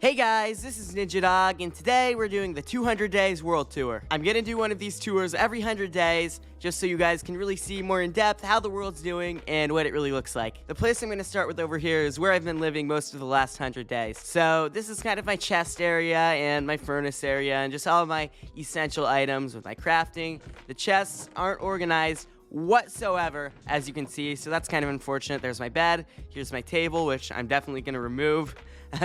Hey guys, this is Ninja Dog, and today we're doing the 200 Days World Tour. I'm gonna do one of these tours every 100 days, just so you guys can really see more in depth how the world's doing and what it really looks like. The place I'm gonna start with over here is where I've been living most of the last 100 days. So this is kind of my chest area and my furnace area and just all of my essential items with my crafting. The chests aren't organized whatsoever, as you can see, so that's kind of unfortunate. There's my bed, here's my table, which I'm definitely gonna remove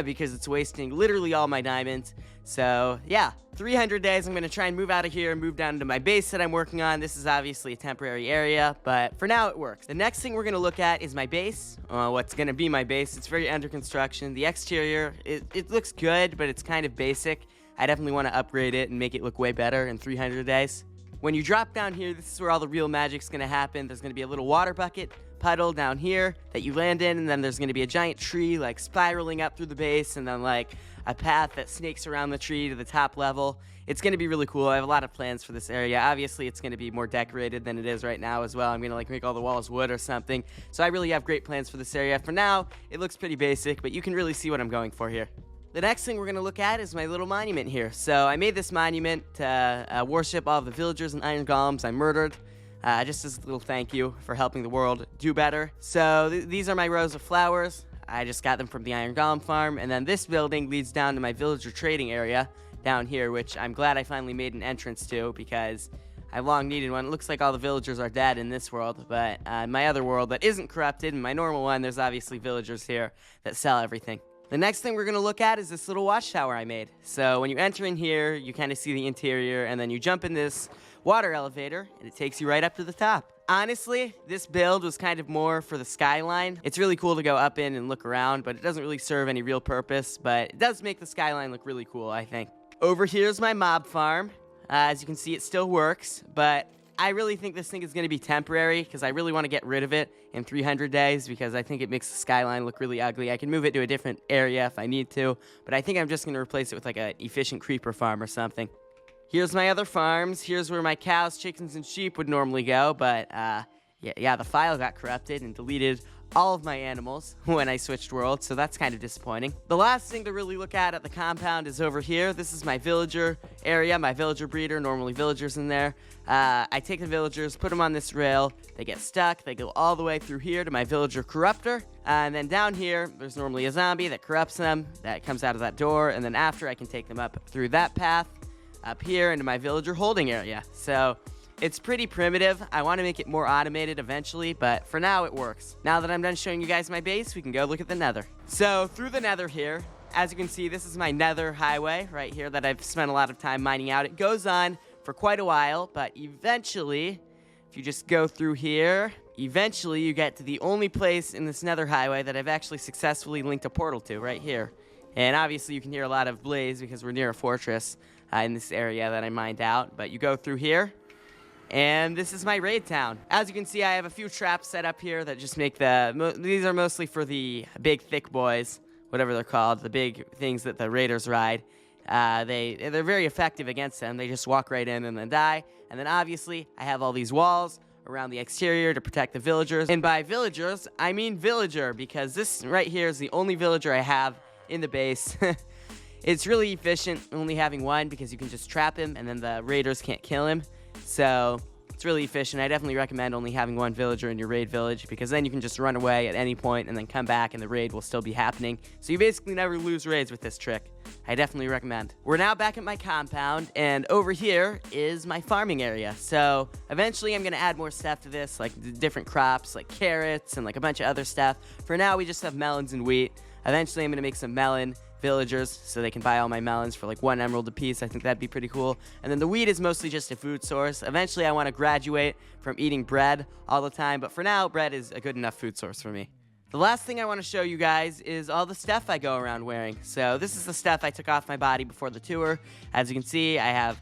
because it's wasting literally all my diamonds. So yeah, 300 days, I'm gonna try and move out of here and move down to my base that I'm working on. This is obviously a temporary area, but for now it works. The next thing we're gonna look at is my base, what's gonna be my base. It's very under construction. The exterior, it looks good, but it's kind of basic. I definitely want to upgrade it and make it look way better in 300 days. When you drop down here, this is where all the real magic's gonna happen. There's gonna be a little water bucket puddle down here that you land in, and then there's gonna be a giant tree like spiraling up through the base, and then like a path that snakes around the tree to the top level. It's gonna be really cool. I have a lot of plans for this area. Obviously, it's gonna be more decorated than it is right now as well. I'm gonna like make all the walls wood or something. So I really have great plans for this area. For now, it looks pretty basic, but you can really see what I'm going for here. The next thing we're going to look at is my little monument here. So I made this monument to worship all of the villagers and iron golems I murdered, just as a little thank you for helping the world do better. So these are my rows of flowers. I just got them from the iron golem farm, and then this building leads down to my villager trading area down here, which I'm glad I finally made an entrance to because I've long needed one. It looks like all the villagers are dead in this world, but in my other world that isn't corrupted, in my normal one, there's obviously villagers here that sell everything. The next thing we're going to look at is this little watchtower I made. So when you enter in here, you kind of see the interior, and then you jump in this water elevator, and it takes you right up to the top. Honestly, this build was kind of more for the skyline. It's really cool to go up in and look around, but it doesn't really serve any real purpose, but it does make the skyline look really cool, I think. Over here's my mob farm. As you can see, it still works, but I really think this thing is going to be temporary because I really want to get rid of it in 300 days because I think it makes the skyline look really ugly. I can move it to a different area if I need to, but I think I'm just going to replace it with like an efficient creeper farm or something. Here's my other farms. Here's where my cows, chickens, and sheep would normally go, but yeah, the file got corrupted and deleted all of my animals when I switched worlds, so that's kind of disappointing. The last thing to really look at the compound is over here. This is my villager area, my villager breeder, normally villagers in there. I take the villagers, put them on this rail, they get stuck, they go all the way through here to my villager corruptor, and then down here, there's normally a zombie that corrupts them, that comes out of that door, and then after I can take them up through that path, up here into my villager holding area. So it's pretty primitive. I want to make it more automated eventually, but for now it works. Now that I'm done showing you guys my base, we can go look at the Nether. So through the Nether here, as you can see, this is my Nether highway right here that I've spent a lot of time mining out. It goes on for quite a while, but eventually, if you just go through here, eventually you get to the only place in this Nether highway that I've actually successfully linked a portal to, right here. And obviously you can hear a lot of blaze because we're near a fortress in this area that I mined out, but you go through here, and this is my raid town. As you can see, I have a few traps set up here that just make these are mostly for the big thick boys, whatever they're called, the big things that the raiders ride. They're very effective against them. They just walk right in and then die. And then obviously, I have all these walls around the exterior to protect the villagers. And by villagers, I mean villager, because this right here is the only villager I have in the base. It's really efficient only having one because you can just trap him and then the raiders can't kill him. So it's really efficient. I definitely recommend only having one villager in your raid village because then you can just run away at any point and then come back and the raid will still be happening. So you basically never lose raids with this trick. I definitely recommend. We're now back at my compound, and over here is my farming area. So eventually I'm going to add more stuff to this, like different crops like carrots and like a bunch of other stuff. For now we just have melons and wheat. Eventually I'm going to make some melon villagers so they can buy all my melons for like 1 emerald a piece. I think that'd be pretty cool. And then the wheat is mostly just a food source. Eventually I want to graduate from eating bread all the time, but for now bread is a good enough food source for me. The last thing I want to show you guys is all the stuff I go around wearing. So this is the stuff I took off my body before the tour. As you can see, I have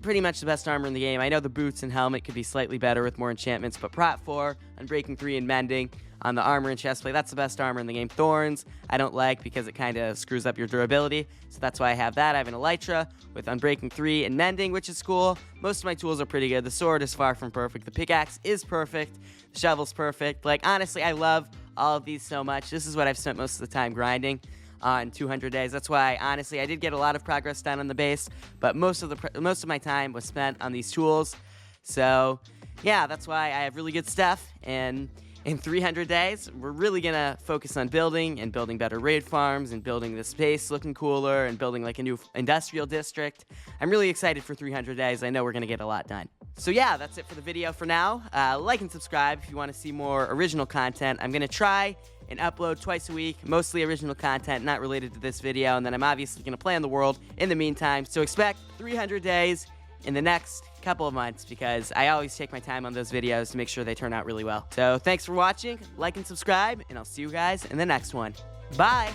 pretty much the best armor in the game. I know the boots and helmet could be slightly better with more enchantments, but Prot 4, Unbreaking 3, and Mending on the armor and chestplate, that's the best armor in the game. Thorns, I don't like because it kind of screws up your durability, so that's why I have that. I have an Elytra with Unbreaking 3 and Mending, which is cool. Most of my tools are pretty good. The sword is far from perfect. The pickaxe is perfect. The shovel's perfect. Like, honestly, I love all of these so much. This is what I've spent most of the time grinding. on 200 days. That's why, honestly, I did get a lot of progress done on the base, but most of my time was spent on these tools. So, yeah, that's why I have really good stuff, and in 300 days, we're really gonna focus on building better raid farms and building this base looking cooler and building like a new industrial district. I'm really excited for 300 days. I know we're gonna get a lot done. So yeah, that's it for the video for now. Like and subscribe if you want to see more original content. I'm gonna try and upload twice a week, mostly original content not related to this video, and then I'm obviously gonna plan the world in the meantime. So expect 300 days in the next couple of months, because I always take my time on those videos to make sure they turn out really well. So thanks for watching, like and subscribe, and I'll see you guys in the next one. Bye!